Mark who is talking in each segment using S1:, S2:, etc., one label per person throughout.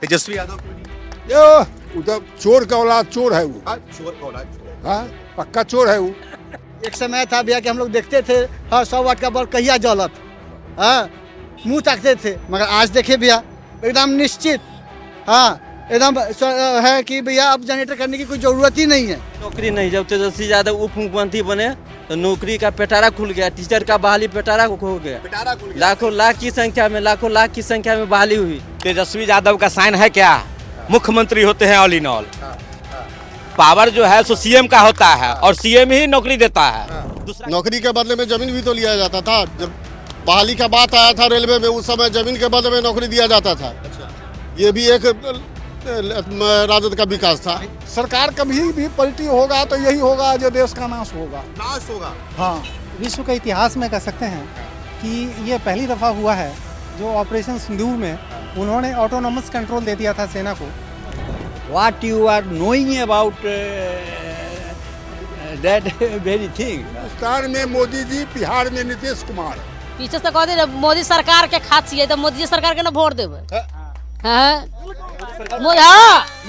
S1: तेजस्वी यादव क्यों नहीं?
S2: वो तो चोर का औलाद चोर है वो।
S1: चोर का औलाद चोर है।
S2: हाँ, पक्का चोर है वो।
S3: एक समय था भैया कि हम लोग देखते थे हाँ 100 वाट का बल्ब कहिया जलत, हाँ मुंह ताकते थे, मगर आज देखे भैया एकदम निश्चित, हाँ एकदम है कि भैया अब जनरेटर करने की कोई जरूरत ही नहीं है।
S4: नौकरी नहीं, जब तेजस्वी यादव उप मुख्यमंत्री बने तो नौकरी का पिटारा खुल गया, टीचर का बहाली पिटारा हो गया,
S1: पिटारा खुल गया।
S4: लाखों लाख की संख्या में बहाली हुई।
S5: तेजस्वी यादव का साइन है क्या? मुख्यमंत्री होते हैं ऑल इन ऑल। पावर जो है सो सीएम का होता है और सीएम ही नौकरी देता है।
S6: नौकरी के बदले में जमीन भी तो लिया जाता था। जब बहाली का बात आया था रेलवे में, उस समय जमीन के बदले में नौकरी दिया जाता था। ये भी एक राजद का विकास था।
S2: सरकार कभी भी पलटी होगा तो यही होगा जो देश का नाश होगा।
S1: नाश होगा।
S2: हाँ,
S7: विश्व के इतिहास में कह सकते हैं कि ये पहली दफ़ा हुआ है जो ऑपरेशन सिंदूर में उन्होंने ऑटोनोमस कंट्रोल दे दिया था सेना को।
S5: What you are knowing about that very thing?
S2: Hindustan में मोदी जी, बिहार में नीतीश कुमार।
S8: पीछे से कह दे मोदी सरकार के खासिए तो मोदी सरकार के ना वोट देवे। हाँ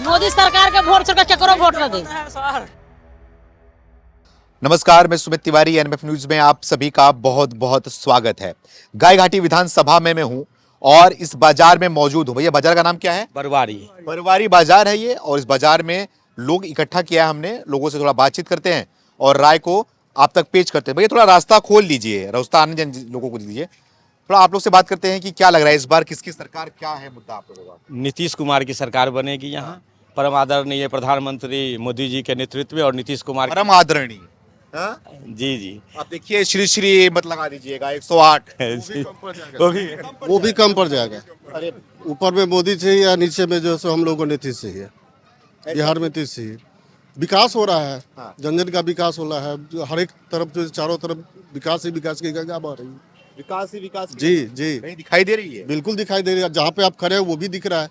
S8: मोदी सरकार के वोट सरकार केकरो वोट ना दे।
S1: नमस्कार, मैं सुमित तिवारी, एनएमएफ न्यूज में आप सभी का बहुत बहुत स्वागत है। गायघाटी विधानसभा में मैं हूं और इस बाजार में मौजूद हूं। भैया, बाजार का नाम क्या है? बरवारी बाजार है ये। और इस बाजार में लोग इकट्ठा किया है हमने। लोगों से थोड़ा बातचीत करते हैं और राय को आप तक पेश करते हैं। भैया, थोड़ा रास्ता खोल लीजिए, रास्ता आने लोगों को दीजिए। थोड़ा आप लोग से बात करते हैं कि क्या लग रहा है इस बार किसकी सरकार, क्या है मुद्दा आप लोगों का?
S5: नीतीश कुमार की सरकार बनेगी यहाँ। परम आदरणीय प्रधानमंत्री मोदी जी के नेतृत्व में और नीतीश कुमार
S1: परम आदरणीय।
S5: जी
S1: आप देखिए, श्री श्री मत लगा दीजिएगा 108।
S6: वो भी कम पड़ जाएगा। अरे ऊपर में मोदी से ही या नीचे में जो सो हम लोग को नीतीश से ही है। बिहार में नीतीश से ही विकास हो रहा है। जन जन का विकास हो रहा है। जो हर एक तरफ जो चारों तरफ विकास ही विकास की गंगा बह रही है।
S1: विकास ही विकास
S6: जी जी
S1: नहीं दिखाई दे रही है।
S6: बिल्कुल दिखाई दे रही है। जहाँ पे आप खड़े हैं वो भी दिख रहा है।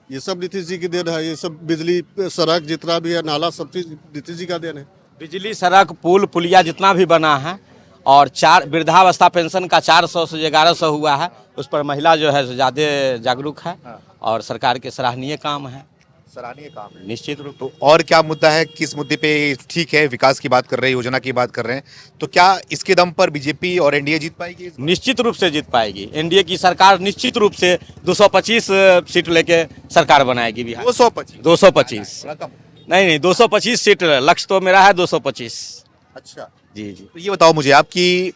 S6: ये सब नीतीश जी की देन है। ये सब बिजली, सड़क जितना भी है, नाला, सब चीज नीतीश जी का देन है।
S5: बिजली, सड़क, पुल पुलिया जितना भी बना है और 4 वृद्धावस्था पेंशन का 400 से 1100 हुआ है, उस पर महिला जो है ज़्यादा जागरूक है और सरकार के सराहनीय काम है।
S1: सराहनीय काम है
S5: निश्चित रूप।
S1: तो और क्या मुद्दा है, किस मुद्दे पे? ठीक है, विकास की बात कर रहे हैं, योजना की बात कर रहे हैं, तो क्या इसके दम पर बीजेपी और एनडीए जीत पाएगी?
S5: निश्चित रूप से जीत पाएगी। एनडीए की सरकार निश्चित रूप से 225 सीट लेके सरकार बनाएगी बिहार। 225 नहीं 225 सीट लक्ष्य तो मेरा है 225।
S1: अच्छा
S5: जी।
S1: तो ये बताओ मुझे, आपकी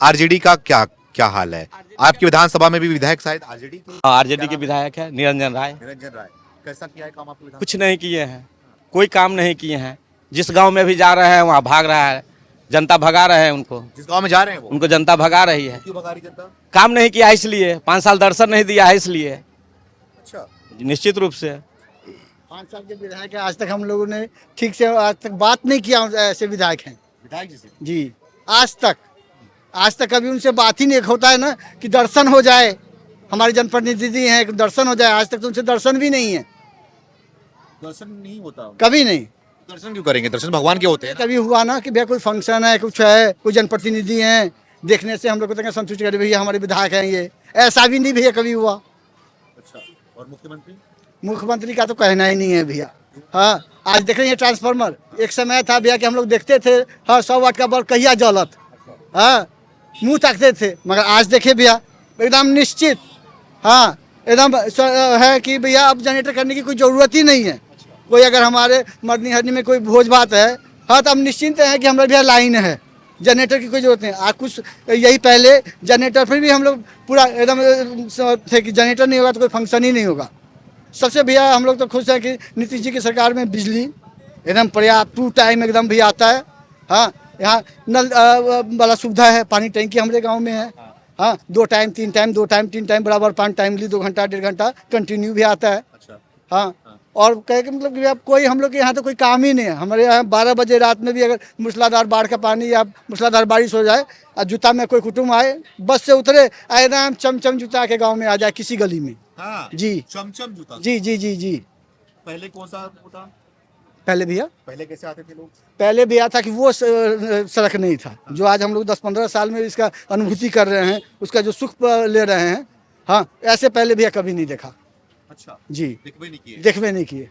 S1: आरजेडी का क्या हाल है? आपकी विधानसभा में भी विधायक शायद आरजेडी के?
S5: आरजेडी के विधायक है निरंजन राय।
S1: कैसा किया है काम आपके विधान?
S5: कुछ नहीं किए हैं, कोई काम नहीं किए हैं। जिस गांव में भी जा रहे हैं वहाँ भाग रहा है, जनता भगा रहे हैं उनको।
S1: जिस गांव में जा रहे हैं
S5: उनको जनता भगा रही है।
S1: क्यों भगा रही जनता?
S5: काम नहीं किया है इसलिए, 5 साल दर्शन नहीं दिया है इसलिए।
S1: अच्छा,
S5: निश्चित रूप से
S3: 5 साल के विधायक आज तक हम लोगों ने ठीक से आज तक बात नहीं किया। ऐसे विधायक हैं
S1: विधायक जी से?
S3: जी। आज तक कभी उनसे बात ही नहीं होता है ना कि दर्शन हो जाए। हमारे जनप्रतिनिधि हैं, दर्शन हो जाए। आज तक तो उनसे दर्शन भी नहीं है।
S1: दर्शन नहीं होता
S3: कभी नहीं।
S1: दर्शन क्यों करेंगे? दर्शन भगवान के होते हैं।
S3: कभी हुआ ना कि भैया कोई फंक्शन है, कुछ है, कोई जनप्रतिनिधि हैं, देखने से हम लोग को संतुष्ट करे भैया हमारे विधायक हैं ये। ऐसा भी नहीं भैया कभी हुआ।
S1: अच्छा, और
S3: मुख्यमंत्री का तो कहना ही नहीं है भैया। हाँ, आज देख रहे हैं ट्रांसफार्मर। एक समय था भैया कि हम लोग देखते थे हाँ 100 वाट का बल्ब कहिया जलत, हाँ मुंह ताकते थे, मगर आज देखे भैया एकदम निश्चित, हाँ एकदम है कि भैया अब जनरेटर करने की कोई ज़रूरत ही नहीं है। कोई अगर हमारे मरनी हरनी में कोई भोज भात है, हाँ तो हम निश्चिंत हैं कि हमारे भैया लाइन है, जनरेटर की कोई जरूरत नहीं। आज कुछ यही पहले जनरेटर फिर भी हम लोग पूरा एकदम थे कि जनरेटर नहीं होगा तो कोई फंक्शन ही नहीं होगा। सबसे भैया हम लोग तो खुश हैं कि नीतीश जी की सरकार में बिजली एकदम पर्याप्त 2 टाइम एकदम भी आता है। हाँ, यहाँ नल वाला सुविधा है, पानी टंकी हमारे गांव में है। हाँ, 2 टाइम 3 टाइम 2 टाइम 3 टाइम बराबर पानी टाइमली 2 घंटा 1.5 घंटा कंटिन्यू भी आता है। हाँ, और कह के मतलब कि अब कोई हम लोग के यहाँ तो कोई काम ही नहीं है। हमारे यहाँ 12 बजे रात में भी अगर मूसलाधार बाढ़ का पानी या मूसलाधार बारिश हो जाए और जूता में कोई कुटुंब आए, बस से उतरे एकदम चमचम जूता के गाँव में आ जाए किसी गली में।
S1: हाँ,
S3: जी
S1: चमचम जूता।
S3: जी जी जी जी।
S1: पहले कौन सा होता?
S3: पहले भैया
S1: पहले कैसे आते थे लोग?
S3: पहले भी था कि वो सड़क नहीं था जो आज हम लोग 10-15 साल में इसका अनुभूति कर रहे हैं, उसका जो सुख ले रहे हैं। हाँ, ऐसे पहले भैया कभी नहीं देखा।
S1: अच्छा,
S3: जी
S1: देखबे नहीं किए।
S3: देखबे नहीं किए।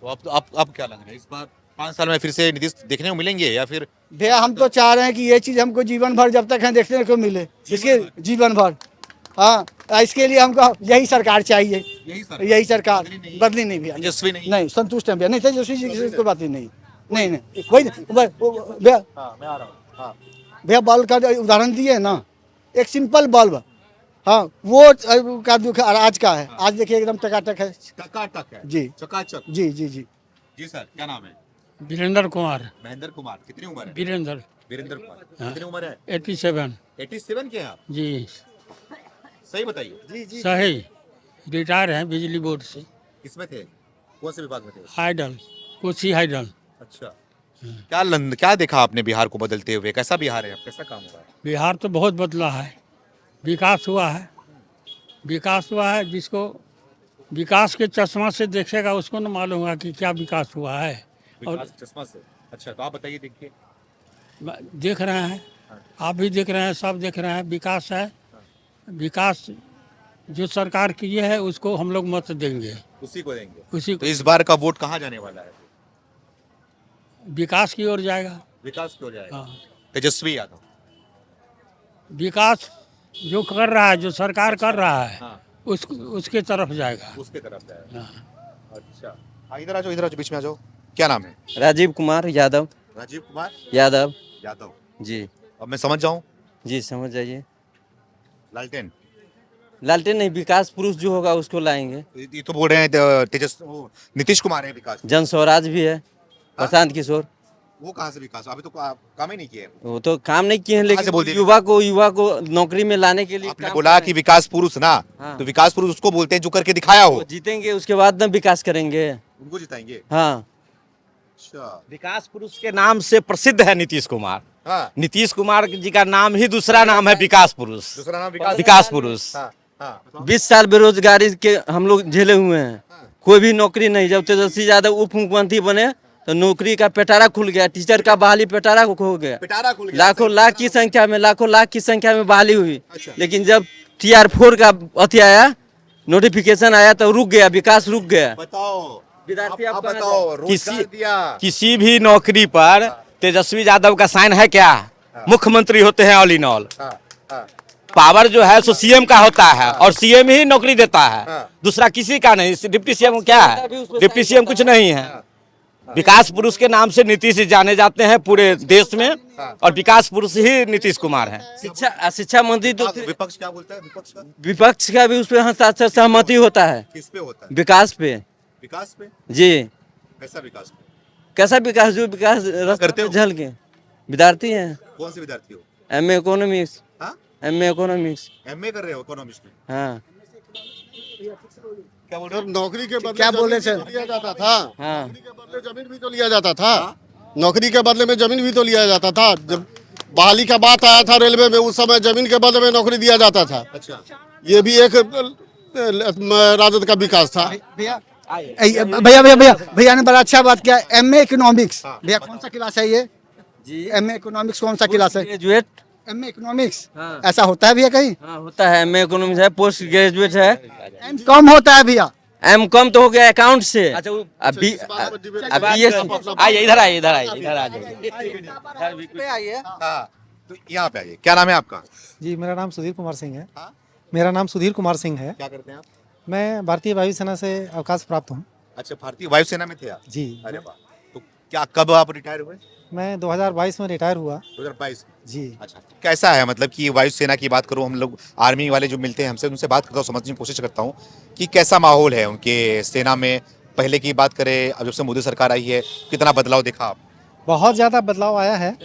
S1: तो अब क्या लग रहा है इस बार 5 साल में फिर से नीतीश देखने को मिलेंगे या फिर
S3: भैया हम तो चाह रहे हैं कि ये चीज़ हमको जीवन भर जब तक है देखने को मिले, इसके जीवन भर। हाँ, इसके लिए हमको यही सरकार चाहिए, यही सरकार बदली नहीं भैया।
S1: तेजस्वी नहीं?
S3: नहीं, संतुष्ट है भैया। नहीं तेजस्वी जी की कोई बात ही नहीं। नहीं वही भैया,
S1: मैं आ रहा हूँ। हाँ,
S3: भैया बल्ब का उदाहरण दिए ना, एक सिंपल बल्ब, हाँ वो का दुख आज का है। आज देखिए एकदम टकाटक है।
S1: टकाटक है
S3: जी
S1: चकाचक।
S3: जी जी जी।
S1: जी सर, क्या नाम है?
S9: वीरेंद्र कुमार।
S1: महेंद्र कुमार। कितनी उम्र है?
S9: वीरेंद्र
S1: वीरेंद्र कुमार। कितनी उम्र है?
S9: 87।
S1: 87 के हैं आप?
S9: जी
S1: सही बताइए।
S9: सही। रिटायर हैं बिजली बोर्ड से।
S1: किसमें थे? कौन से विभाग में थे?
S9: Hydel, Kosi hydel.
S1: अच्छा, क्या देखा आपने बिहार को बदलते हुए? कैसा बिहार है? कैसा काम हुआ है?
S9: बिहार तो बहुत बदला है, विकास हुआ है। विकास हुआ है, जिसको विकास के चश्मा से देखेगा उसको न मालूम होगा कि क्या विकास हुआ है। और
S1: विकास चश्मा से। अच्छा, तो आप बताइए, देखिए।
S9: देख रहे हैं, आप भी देख रहे हैं, सब देख रहे हैं, विकास है। विकास जो सरकार की है उसको हम लोग मत देंगे,
S1: उसी को देंगे।
S9: उसी
S1: तो इस बार का वोट कहाँ जाने वाला है?
S9: विकास की ओर जाएगा।
S1: विकास क्यों जाएगा?
S9: हाँ,
S1: तेजस्वी यादव।
S9: विकास जो कर रहा है, जो सरकार कर रहा है,
S1: हाँ,
S9: उसके तरफ जाएगा।
S1: उसके तरफ जाएगा।
S9: हाँ।
S1: अच्छा, इधर आ जाओ, बीच में आ जाओ। क्या नाम है?
S4: राजीव कुमार यादव।
S1: राजीव कुमार
S4: यादव
S1: यादव।
S4: जी।
S1: अब मैं समझ जाऊं?
S4: जी समझ जाइए।
S1: लालटेन।
S4: लालटेन नहीं, विकास पुरुष जो होगा उसको लाएंगे।
S1: ये तो बोल रहे हैं नीतीश कुमार है विकास।
S4: जन स्वराज भी है, प्रशांत किशोर।
S1: वो कहाँ से विकास? अभी तो काम ही नहीं किए।
S4: वो तो काम नहीं किए हैं,
S1: कहाँ से बोल
S4: लेकिन
S1: दिए?
S4: युवा को नौकरी में लाने के लिए
S1: आपने
S4: काम
S1: बोला
S4: कर
S1: कि
S4: रहे
S1: विकास पुरुष ना,
S4: हाँ।
S1: तो विकास पुरुष उसको बोलते हैं जो करके दिखाया
S4: हैं।
S1: हो।
S4: वो जीतेंगे उसके बाद ना विकास करेंगे।
S1: उनको जिताएंगे।
S4: हाँ,
S1: अच्छा,
S5: विकास पुरुष के नाम से प्रसिद्ध है नीतीश कुमार।
S1: हाँ,
S5: नीतीश कुमार जी का नाम ही दूसरा नाम है विकास पुरुष।
S1: दूसरा नाम
S5: विकास पुरुष।
S1: हाँ, हाँ।
S4: 20 साल बेरोजगारी के हम लोग झेले हुए हैं, कोई भी नौकरी नहीं। जब तेजस्वी यादव उप मुख्यमंत्री बने तो नौकरी का पेटारा खुल गया, टीचर का बहाली पेटारा हो गया।
S1: पिटारा खुल गया।
S4: लाखों लाख की संख्या में बहाली हुई। लेकिन जब TR4 का अति आया, नोटिफिकेशन आया तो रुक गया, विकास रुक गया।
S1: बताओ
S4: विद्यार्थी
S1: आप
S4: आपका
S1: बताओ, रोजगार दिया।
S5: किसी भी नौकरी पर तेजस्वी यादव का साइन है क्या? मुख्यमंत्री होते हैं ऑल इन ऑल।
S1: हाँ, हाँ,
S5: पावर जो है सो सीएम का होता है और सीएम ही नौकरी देता है,
S1: हाँ।
S5: दूसरा किसी का नहीं। डिप्टी सीएम क्या है? डिप्टी सीएम कुछ नहीं है। विकास पुरुष के नाम से नीतीश जी जाने जाते हैं पूरे देश में, और विकास पुरुष ही नीतीश कुमार है।
S4: शिक्षा मंत्री तो
S1: विपक्ष क्या बोलता है?
S4: विपक्ष का भी उस पर हस्ताक्षर सहमति होता है।
S1: किस पे होता है?
S4: विकास पे।
S1: विकास पे?
S4: जी।
S1: कैसा विकास पे?
S4: कैसा विकास? जो विकास
S1: करते हो?
S4: झल के विद्यार्थी हैं।
S1: कौन से विद्यार्थी हो?
S4: MA economics.
S1: हाँ?
S4: MA economics.
S1: MA कर रहे हो इकोनॉमिक्स में?
S4: हाँ
S1: क्या बोल रहे हो?
S6: नौकरी के बदले
S3: क्या बोले
S6: जमीन
S3: सर?
S6: भी तो लिया जाता था।
S4: हाँ।
S6: नौकरी के बदले जमीन भी तो लिया जाता था। नौकरी के बदले में जमीन भी तो लिया जाता था। जब बहाली का बात आया था रेलवे में, उस समय जमीन के बदले में नौकरी दिया जाता था।
S1: अच्छा,
S6: ये भी एक राजद का विकास था।
S3: भैया भैया ने बड़ा अच्छा बात किया। MA इकोनॉमिक्स भैया कौन सा क्लास है ये?
S4: जी।
S3: MA इकोनॉमिक्स कौन सा क्लास है?
S4: ग्रेजुएट।
S3: MA economics.
S4: हाँ।
S3: ऐसा होता है भैया कहीं?
S4: हाँ होता है, MA इकोनॉमिक्स है, पोस्ट ग्रेजुएट है।
S3: कम होता है भैया।
S4: M.Com तो हो गया अकाउंट से।
S5: अच्छा,
S4: अभी
S5: आइए, इधर आइए, इधर आइए, इधर आ जाइए।
S1: हाँ, तो यहाँ पे आइए। क्या नाम है आपका?
S7: जी मेरा नाम सुधीर कुमार सिंह है।
S1: हाँ?
S7: मेरा नाम सुधीर कुमार सिंह है।
S1: क्या करते हैं आप?
S7: मैं भारतीय वायुसेना से अवकाश प्राप्त हूँ।
S1: अच्छा, भारतीय वायुसेना में थे आप?
S7: जी।
S1: अरे वाह। तो क्या कब आप रिटायर हुए?
S7: मैं 2022 में रिटायर हुआ।
S1: 2022 में।
S7: जी।
S1: अच्छा, कैसा है मतलब कि वायुसेना की बात करूं, हम लोग आर्मी वाले जो मिलते हैं हमसे, उनसे बात करता हूँ, समझने की कोशिश करता हूँ कि कैसा माहौल है उनके सेना में। पहले की बात करें, अब जब से मोदी सरकार आई है, कितना बदलाव देखा आप?
S7: बहुत ज़्यादा बदलाव आया है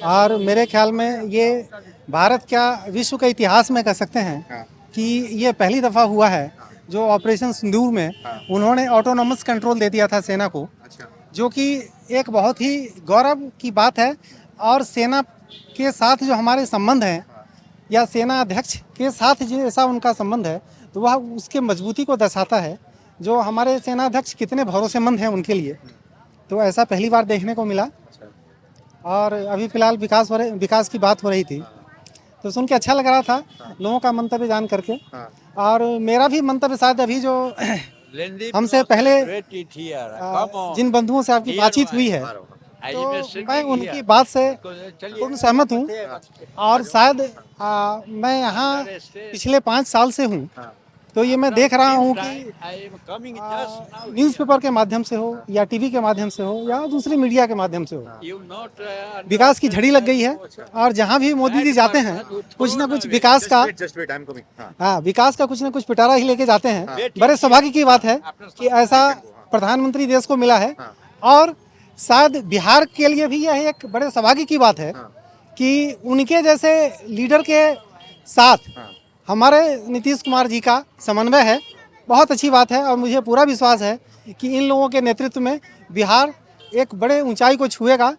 S7: और मेरे ख्याल में ये भारत क्या विश्व के इतिहास में कह सकते हैं कि ये पहली दफ़ा हुआ है जो ऑपरेशन सिंदूर में उन्होंने ऑटोनॉमस कंट्रोल दे दिया था सेना को, जो कि एक बहुत ही गौरव की बात है। और सेना के साथ जो हमारे संबंध हैं या सेना अध्यक्ष के साथ जैसा उनका संबंध है, तो वह उसके मजबूती को दर्शाता है। जो हमारे सेना अध्यक्ष कितने भरोसेमंद हैं उनके लिए, तो ऐसा पहली बार देखने को मिला। और अभी फ़िलहाल विकास की बात हो रही थी, तो सुन के अच्छा लग रहा था लोगों का मंतव्य जान करके। और मेरा भी मंतव्य शायद अभी जो हमसे पहले जिन बंधुओं से आपकी बातचीत हुई है, तो मैं उनकी बात से पूर्ण सहमत हूँ। और शायद मैं यहाँ पिछले 5 साल से हूँ, तो ये मैं देख रहा हूँ कि न्यूज़पेपर के माध्यम से हो या टीवी के माध्यम से हो या दूसरी मीडिया के माध्यम से हो, विकास की झड़ी लग गई है। और जहाँ भी मोदी जी जाते हैं कुछ ना कुछ विकास का विकास का कुछ ना कुछ पिटारा ही लेके जाते हैं। बड़े सौभाग्य की बात है कि ऐसा प्रधानमंत्री देश को मिला है। और शायद बिहार के लिए भी यह एक बड़े सौभाग्य की बात है कि उनके जैसे लीडर के साथ हमारे नीतीश कुमार जी का समन्वय है। बहुत अच्छी बात है और मुझे पूरा विश्वास है कि इन लोगों के नेतृत्व में बिहार एक बड़े ऊंचाई को छुएगा।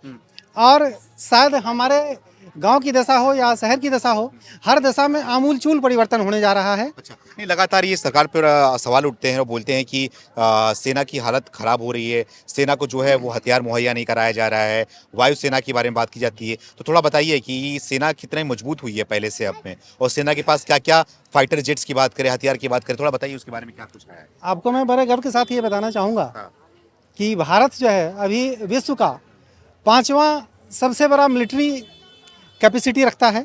S7: और शायद हमारे गांव की दशा हो या शहर की दशा हो, हर दशा में आमूलचूल परिवर्तन होने जा रहा है।
S1: अच्छा, नहीं लगातार ये सरकार पर सवाल उठते हैं और बोलते हैं कि सेना की हालत खराब हो रही है, सेना को जो है वो हथियार मुहैया नहीं कराया जा रहा है, वायुसेना के बारे में बात की जाती है। तो थोड़ा बताइए कि सेना कितनी मजबूत हुई है पहले से अब में, और सेना के पास क्या क्या फाइटर जेट्स की बात करें, हथियार की बात करें, थोड़ा बताइए उसके बारे में क्या कुछ है।
S7: आपको मैं बड़े गर्व के साथ ये बताना चाहूँगा कि भारत जो है अभी विश्व का 5वां सबसे बड़ा मिलिट्री कैपेसिटी रखता है।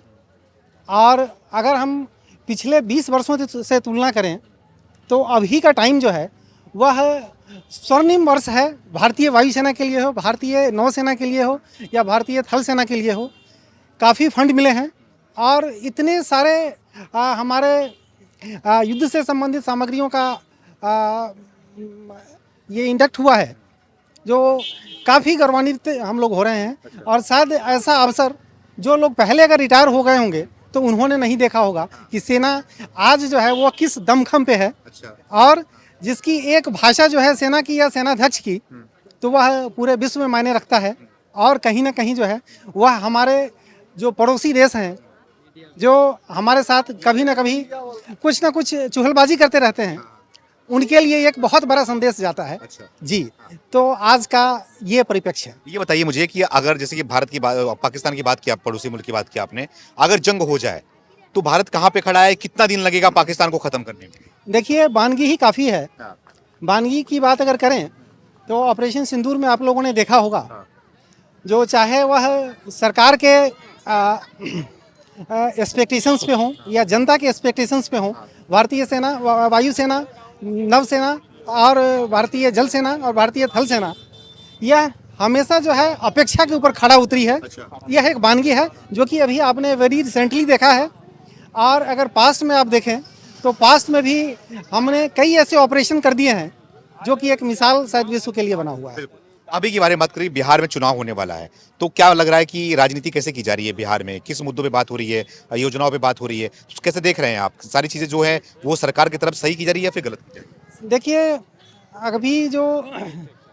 S7: और अगर हम पिछले 20 वर्षों से तुलना करें तो अभी का टाइम जो है वह स्वर्णिम वर्ष है। भारतीय वायुसेना के लिए हो, भारतीय नौसेना के लिए हो या भारतीय थल सेना के लिए हो, काफ़ी फंड मिले हैं और इतने सारे हमारे युद्ध से संबंधित सामग्रियों का ये इंडक्ट हुआ है जो काफ़ी गौरवान्वित हम लोग हो रहे हैं। और शायद ऐसा अवसर जो लोग पहले अगर रिटायर हो गए होंगे तो उन्होंने नहीं देखा होगा कि सेना आज जो है वो किस दमखम पे है। और जिसकी एक भाषा जो है सेना की या सेनाध्यक्ष की, तो वह पूरे विश्व में मायने रखता है। और कहीं ना कहीं जो है वह हमारे जो पड़ोसी देश हैं जो हमारे साथ कभी ना कभी कुछ ना कुछ चुगलबाजी करते रहते हैं, उनके लिए एक बहुत बड़ा संदेश जाता है। जी, तो आज का ये परिप्रेक्ष्य है।
S1: ये बताइए मुझे कि अगर जैसे कि भारत की बात, पाकिस्तान की बात की, आप पड़ोसी मुल्क की बात की आपने, अगर जंग हो जाए तो भारत कहाँ पे खड़ा है, कितना दिन लगेगा पाकिस्तान को खत्म करने में?
S7: देखिए, वानगी ही काफ़ी है। वानगी की बात अगर करें तो ऑपरेशन सिंदूर में आप लोगों ने देखा होगा, जो चाहे वह सरकार के एक्सपेक्टेशंस पे हों या जनता के एक्सपेक्टेशंस पे हों, भारतीय सेना, वायुसेना, नौसेना और भारतीय जल सेना और भारतीय थल सेना, यह हमेशा जो है अपेक्षा के ऊपर खड़ा उतरी है। यह एक वानगी है जो कि अभी आपने वेरी रिसेंटली देखा है। और अगर पास्ट में आप देखें तो पास्ट में भी हमने कई ऐसे ऑपरेशन कर दिए हैं जो कि एक मिसाल शायद विश्व के लिए बना हुआ है।
S1: अभी के बारे में बात करें, बिहार में चुनाव होने वाला है, तो क्या लग रहा है कि राजनीति कैसे की जा रही है बिहार में, किस मुद्दों पे बात हो रही है, योजनाओं पे बात हो रही है, तो कैसे देख रहे हैं आप? सारी चीजें जो है वो सरकार की तरफ सही की जा रही है या फिर गलत की जा रही है?
S7: देखिए, अभी जो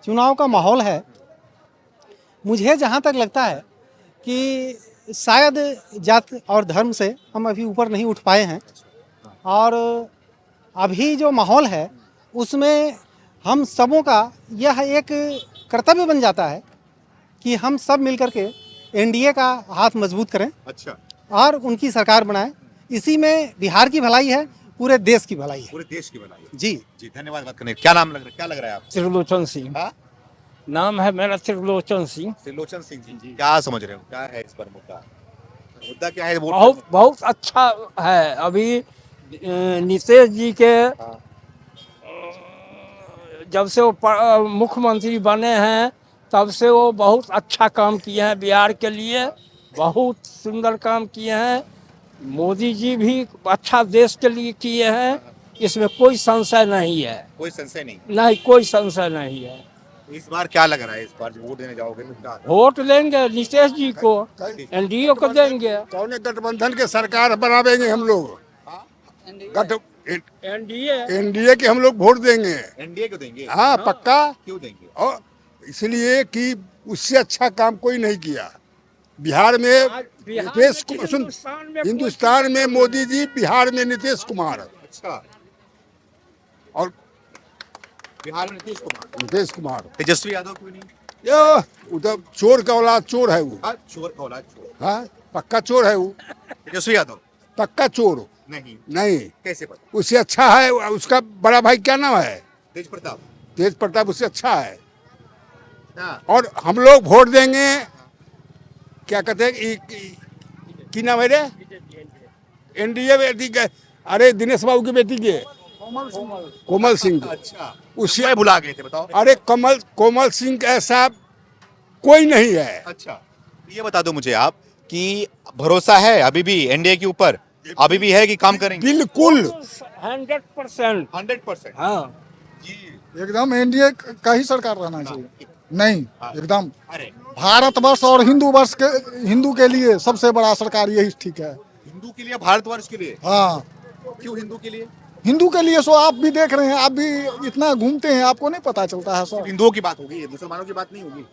S7: चुनाव का माहौल है, मुझे जहाँ तक लगता है कि शायद जात और धर्म से हम अभी ऊपर नहीं उठ पाए हैं। और अभी जो माहौल है उसमें हम सबों का यह एक कर्तव्य बन जाता है कि हम सब मिलकर के एनडीए का हाथ मजबूत करें और उनकी सरकार बनाएं। इसी में बिहार की भलाई है, पूरे देश की भलाई है।
S1: पूरे देश की भलाई है।
S7: जी
S1: जी, धन्यवाद बात करने। क्या नाम लग रहा है, क्या लग रहा है आप?
S9: त्रिलोचन सिंह नाम है मेरा, त्रिलोचन सिंह।
S1: त्रिलोचन सिंह जी, क्या समझ रहे हो, क्या है इस पर मुद्दा? मुद्दा क्या है?
S9: बहुत अच्छा है। अभी नीतीश जी के जब से वो मुख्यमंत्री बने हैं तब से वो बहुत अच्छा काम किए हैं बिहार के लिए, बहुत सुंदर काम किए हैं। मोदी जी भी अच्छा देश के लिए किए हैं, इसमें कोई संशय नहीं है।
S1: कोई संशय नहीं?
S9: नहीं, कोई संशय नहीं है।
S1: इस बार क्या लग रहा है, इस बार जो वोट देने जाओगे तो क्या?
S9: वोट लेंगे नीतीश जी को, एनडीए को देंगे।
S2: कौन गठबंधन के सरकार बनावेंगे हम लोग, एनडीए के हम लोग वोट देंगे।
S1: एनडीए को देंगे?
S2: हाँ, पक्का।
S1: क्यों देंगे?
S2: और इसलिए कि उससे अच्छा काम कोई नहीं किया बिहार में। नीतीश, हिंदुस्तान में मोदी जी, बिहार में नीतीश कुमार।
S1: अच्छा,
S2: और
S1: बिहार में
S2: नीतीश कुमार।
S1: तेजस्वी यादव क्यों नहीं?
S2: ये उधर चोर का औलाद चोर है वो।
S1: चोर का औलाद चोर।
S2: हाँ, पक्का चोर है वो।
S1: तेजस्वी यादव
S2: पक्का चोर।
S1: नहीं,
S2: नहीं,
S1: कैसे पता?
S2: उससे अच्छा है उसका बड़ा भाई, क्या नाम है,
S1: तेज प्रताप।
S2: तेज प्रताप, उससे अच्छा है।
S1: हाँ,
S2: और हम लोग वोट देंगे, क्या कहते हैं की नाम है रे, एनडीए बेटी के, अरे दिनेश बाबू की बेटी के, कोमल सिंह को।
S1: अच्छा,
S2: उससे
S1: मैं भुला गए थे, बताओ।
S2: अरे कोमल सिंह का ऐसा कोई नहीं है।
S1: अच्छा, ये बता दो मुझे आप कि भरोसा है अभी भी एनडीए के ऊपर, अभी भी है कि काम करेंगे?
S2: बिल्कुल
S9: 100%।
S1: 100%।
S9: हाँ,
S10: एकदम एनडीए का ही सरकार रहना चाहिए। नहीं, एकदम
S1: अरे
S10: भारतवर्ष और हिंदू के लिए सबसे बड़ा सरकार यही ठीक है।
S1: हिंदू के लिए, भारतवर्ष के लिए?
S10: हाँ,
S1: क्यों हिंदू के लिए?
S10: हिंदू के लिए सो आप भी देख रहे हैं, आप भी इतना घूमते हैं, आपको नहीं पता चलता है सर।
S1: हिंदुओं की बात होगी, मुसलमानों की बात नहीं होगी।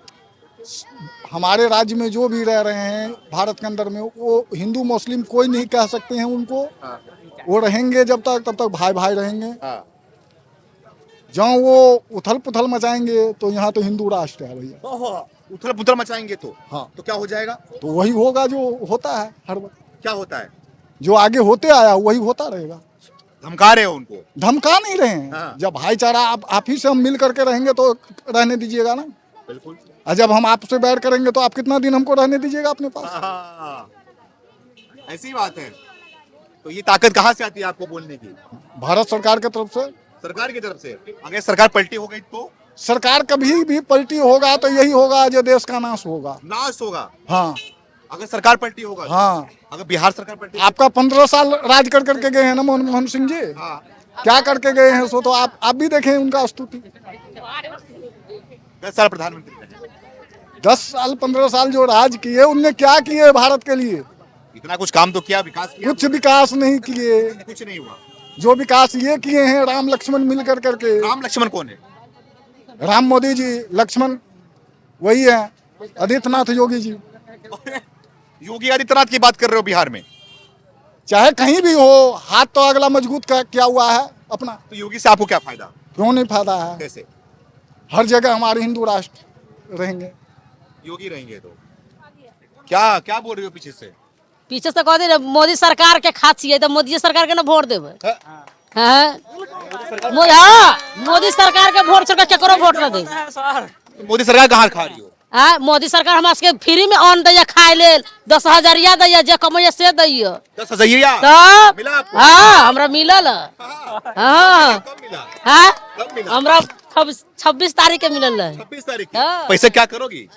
S10: हमारे राज्य में जो भी रह रहे हैं भारत के अंदर में, वो हिंदू मुस्लिम कोई नहीं कह सकते हैं उनको। वो रहेंगे जब तक, तब तक भाई भाई रहेंगे।
S1: हाँ।
S10: जहाँ वो उथल पुथल मचाएंगे तो यहाँ तो हिंदू राष्ट्र है भैया।
S1: उथल पुथल मचाएंगे तो?
S10: हाँ,
S1: तो क्या हो जाएगा?
S10: तो वही होगा जो होता है हर वक्त।
S1: क्या होता है?
S10: जो आगे होते आया वही होता रहेगा।
S1: धमका रहे हो उनको?
S10: धमका नहीं रहे हैं।
S1: हाँ।
S10: जब भाईचारा आप ही से हम मिल करके रहेंगे तो रहने दीजिएगा ना।
S1: बिल्कुल।
S10: और जब हम आपसे बैठ करेंगे तो आप कितना दिन हमको रहने दीजिएगा अपने पास।
S1: हाँ, ऐसी बात है। तो ये ताकत कहाँ से आती है आपको बोलने की?
S10: भारत सरकार की तरफ से।
S1: सरकार की तरफ से? अगर सरकार पलटी हो गई तो?
S10: सरकार कभी भी पलटी होगा तो यही होगा जो देश का नाश होगा।
S1: नाश होगा?
S10: हाँ,
S1: अगर सरकार पलटी होगा तो?
S10: हाँ।
S1: अगर बिहार सरकार पलटी?
S10: आपका 15 साल राज कर करके गए हैं ना मनमोहन सिंह जी।
S1: हाँ।
S10: क्या करके गए हैं सो तो आप भी देखें उनका स्तुति।
S1: 10 साल प्रधानमंत्री रहे।
S10: 10 साल 15 साल जो राज किए उनने क्या किए भारत के लिए?
S1: इतना कुछ काम तो किया, विकास किया?
S10: कुछ विकास नहीं किए।
S1: कुछ नहीं हुआ।
S10: जो विकास ये किए हैं राम लक्ष्मण मिल कर करके।
S1: राम लक्ष्मण कौन है?
S10: राम मोदी जी, लक्ष्मण वही है आदित्यनाथ योगी जी।
S1: योगी आदित्यनाथ की बात कर रहे हो बिहार में?
S10: चाहे कहीं भी हो, हाथ तो अगला मजबूत किया हुआ है अपना।
S1: तो योगी से आपको क्या फायदा?
S10: क्यों नहीं फायदा है?
S1: कैसे?
S10: हर जगह हमारे हिंदू राष्ट्र रहेंगे।
S1: योगी रहेंगे तो क्या क्या बोल रहे हो पीछे से?
S8: पीछे से कह दे मोदी सरकार के खासिए तो मोदी सरकार के ना वोट देवे। हाँ, मोदी सरकार के वोट छोड़ के केकरो वोट ना दे।
S1: मोदी सरकार कहाँ खा रही हो?
S8: हाँ, मोदी सरकार हमरा सबके फ्री में अन्न दैया, खाए ले 10,000 दैया, जे कमैया से दैया।
S1: 10,000?
S8: तब
S1: मिला आपको?
S8: हाँ, हमरा मिलल। हाँ,
S1: कब मिला?
S8: हाँ,
S1: कब मिला?
S8: हमरा 26 तारीख के मिलल है।
S1: 26 तारीख की?
S8: हाँ।
S1: पैसे क्या करोगी?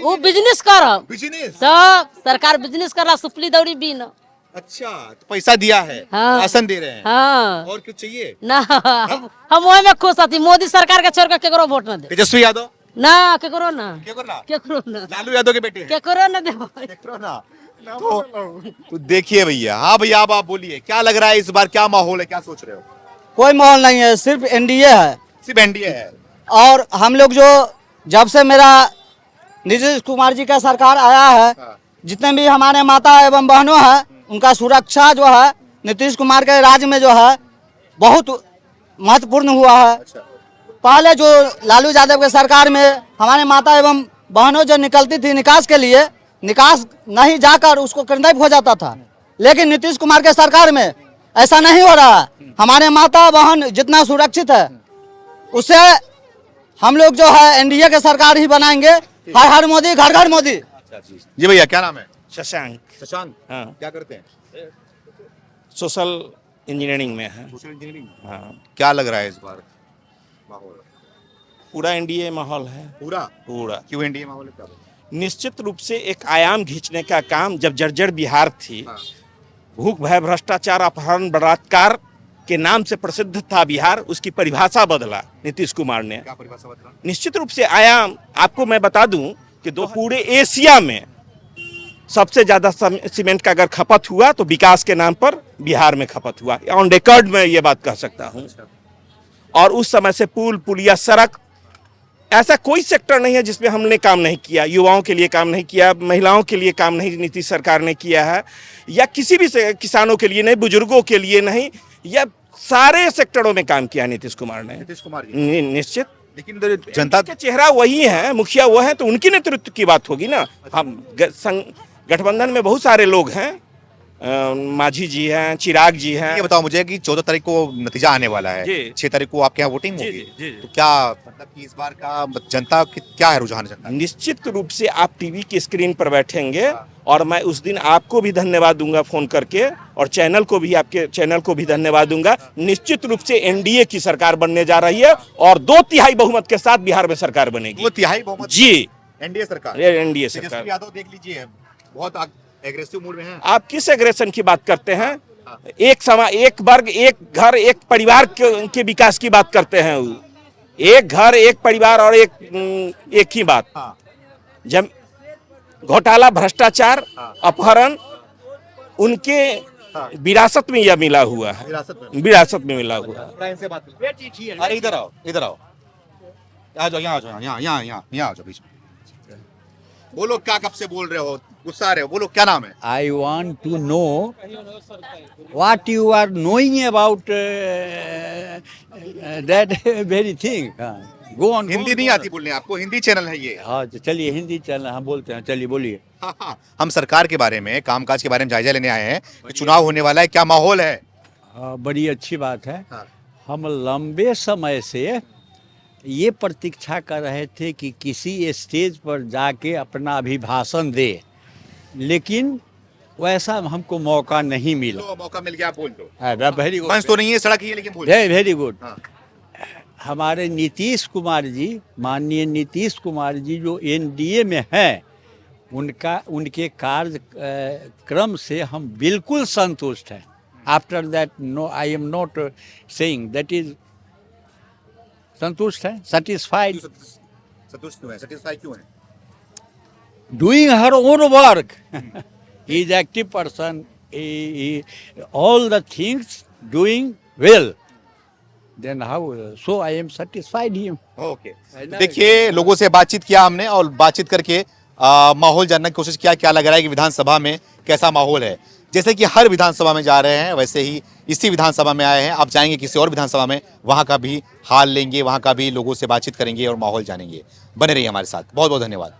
S8: वो बिजनेस करब।
S1: बिजनेस?
S8: सब सरकार बिजनेस कर रहा, सुपली दौड़ी बीन।
S1: अच्छा, तो पैसा दिया है,
S8: हाँ।
S1: राशन दे रहे हैं।
S8: हाँ,
S1: और कुछ चाहिए?
S8: ना हम वही में खुश हती। मोदी सरकार के छोड़ के केकरो वोट ना दे।
S1: तेजस्वी यादव?
S8: ना केकरो ना,
S1: क्या करना?
S8: केकरो ना,
S1: लालू यादव के बेटे हैं?
S8: केकरो ना दे।
S1: केकरो ना। तो देखिए भैया, हाँ भैया अब आप बोलिए, क्या लग रहा है इस बार, क्या माहौल है, क्या सोच रहे हो?
S4: कोई माहौल नहीं है, सिर्फ एनडीए है।
S1: सिर्फ एनडीए है?
S4: और हम लोग जो जब से मेरा नीतीश कुमार जी का सरकार आया है, जितने भी हमारे माता एवं बहनों हैं, उनका सुरक्षा जो है नीतीश कुमार के राज्य में जो है बहुत महत्वपूर्ण हुआ है। पहले जो लालू यादव के सरकार में हमारे माता एवं बहनों जो निकलती थी निकास के लिए, निकास नहीं जाकर उसको कंडेम हो जाता था। लेकिन नीतीश कुमार के सरकार में ऐसा नहीं हो रहा है। हमारे माता बहन जितना सुरक्षित है, उससे हम लोग जो है एनडीए के सरकार ही बनाएंगे। हर हर मोदी, घर घर मोदी।
S1: जी भैया, क्या नाम है?
S11: शशांक।
S1: शशांक?
S11: हाँ,
S1: क्या करते हैं?
S11: सोशल इंजीनियरिंग में है।
S1: Social engineering?
S11: हाँ,
S1: क्या लग रहा है इस बार माहौल?
S11: पूरा एनडीए माहौल है।
S1: पूरा?
S11: पूरा
S1: क्यों एनडीए माहौल है, क्या बोल?
S11: निश्चित रूप से एक आयाम खींचने का काम, जब जर्जर बिहार थी,
S1: हाँ।
S11: भूख भय भ्रष्टाचार अपहरण बलात्कार के नाम से प्रसिद्ध था बिहार, उसकी परिभाषा बदला नीतीश कुमार ने।
S1: क्या परिभाषा बदला?
S11: निश्चित रूप से आयाम, आपको मैं बता दूं कि पूरे एशिया में सबसे ज्यादा सीमेंट का अगर खपत हुआ तो विकास के नाम पर बिहार में खपत हुआ। ऑन रिकॉर्ड में ये बात कह सकता हूं। और उस समय से पुल पुलिया सड़क, ऐसा कोई सेक्टर नहीं है जिसमें हमने काम नहीं किया। युवाओं के लिए काम नहीं किया, महिलाओं के लिए काम नहीं नीतीश सरकार ने किया है, या किसी भी किसानों के लिए नहीं, बुजुर्गों के लिए नहीं, या सारे सेक्टरों में काम किया नीतीश कुमार ने।
S1: नीतीश कुमार जी?
S11: निश्चित।
S1: लेकिन जनता
S11: का चेहरा वही है, मुखिया वो है, तो उनकी नेतृत्व की बात होगी ना। हम गठबंधन में बहुत सारे लोग हैं, माझी जी हैं, चिराग जी हैं।
S1: ये बताओ मुझे कि 14 तारीख को नतीजा आने वाला है,
S11: जी।
S1: 6 तारीख को आपके यहाँ वोटिंग
S11: जी,
S1: होगी,
S11: जी, जी।
S1: तो क्या मतलब कि इस बार का जनता क्या है रुझान जनता का?
S11: निश्चित रूप से आप टीवी की स्क्रीन पर बैठेंगे और मैं उस दिन आपको भी धन्यवाद दूंगा फोन करके, और चैनल को भी, आपके चैनल को भी धन्यवाद दूंगा। निश्चित रूप से एनडीए की सरकार बनने जा रही है और 2/3 बहुमत के साथ बिहार में सरकार बनेगी।
S1: 2/3 बहुमत
S11: जी,
S1: एनडीए सरकार,
S11: एनडीए सरकार।
S1: तेजस्वी यादव देख लीजिए बहुत एग्रेसिव मूड में है।
S11: आप किस एग्रेशन की बात करते हैं? एक वर्ग, एक घर, एक परिवार के विकास की बात करते हैं। एक घर, एक परिवार और एक ही बात। जब घोटाला, भ्रष्टाचार, अपहरण उनके विरासत में यह मिला हुआ है, विरासत में मिला हुआ है।
S1: अरे इधर आओ, इधर आओ, आ जाओ, यहाँ आ जाओ, यहाँ आ जाओ बीच में। बोलो क्या कब से बोल रहे हो, गुस्सा आ रहे हो, बोलो क्या नाम है?
S12: I want to know what you are knowing about that very thing. Go on.
S1: Hindi नहीं आती बोलने आपको? हिंदी चैनल है ये।
S12: हाँ तो चलिए, हिंदी चैनल हम बोलते हैं, चलिए बोलिए।
S1: हाँ, हम सरकार के बारे में, कामकाज के बारे में जायजा लेने आए हैं कि चुनाव होने वाला है, क्या माहौल है?
S12: बड़ी अच्छी बात है।
S1: हाँ।
S12: हम लंबे समय से ये प्रतीक्षा कर रहे थे कि किसी स्टेज पर जाके अपना अभिभाषण दे, लेकिन वैसा हमको मौका नहीं मिला।
S1: तो मौका मिल गया, आप बोल दो।
S12: वेरी गुड,
S1: मंच तो नहीं है, सड़क ही है, लेकिन बोल।
S12: Very good.
S1: हाँ।
S12: हमारे नीतीश कुमार जी, माननीय नीतीश कुमार जी जो एनडीए में हैं, उनके कार्यक्रम से हम बिल्कुल संतुष्ट हैं। After that no, I am not saying that is संतुष्ट है, सेटिस्फाइड।
S1: संतुष्ट क्यों है? सेटिस्फाई क्यों है?
S12: Doing her own work, he is active person, all the things doing well, then how, so I am satisfied him.
S1: Okay, देखिए लोगों से बातचीत किया हमने और बातचीत करके माहौल जानने की कोशिश किया, क्या लग रहा है कि विधानसभा में कैसा माहौल है। जैसे कि हर विधानसभा में जा रहे हैं, वैसे ही इसी विधानसभा में आए हैं, आप जाएंगे किसी और विधानसभा में, वहां का भी हाल लेंगे, वहां का भी लोगों से बातचीत करेंगे और माहौल जानेंगे। बने रहिए हमारे साथ, बहुत बहुत धन्यवाद।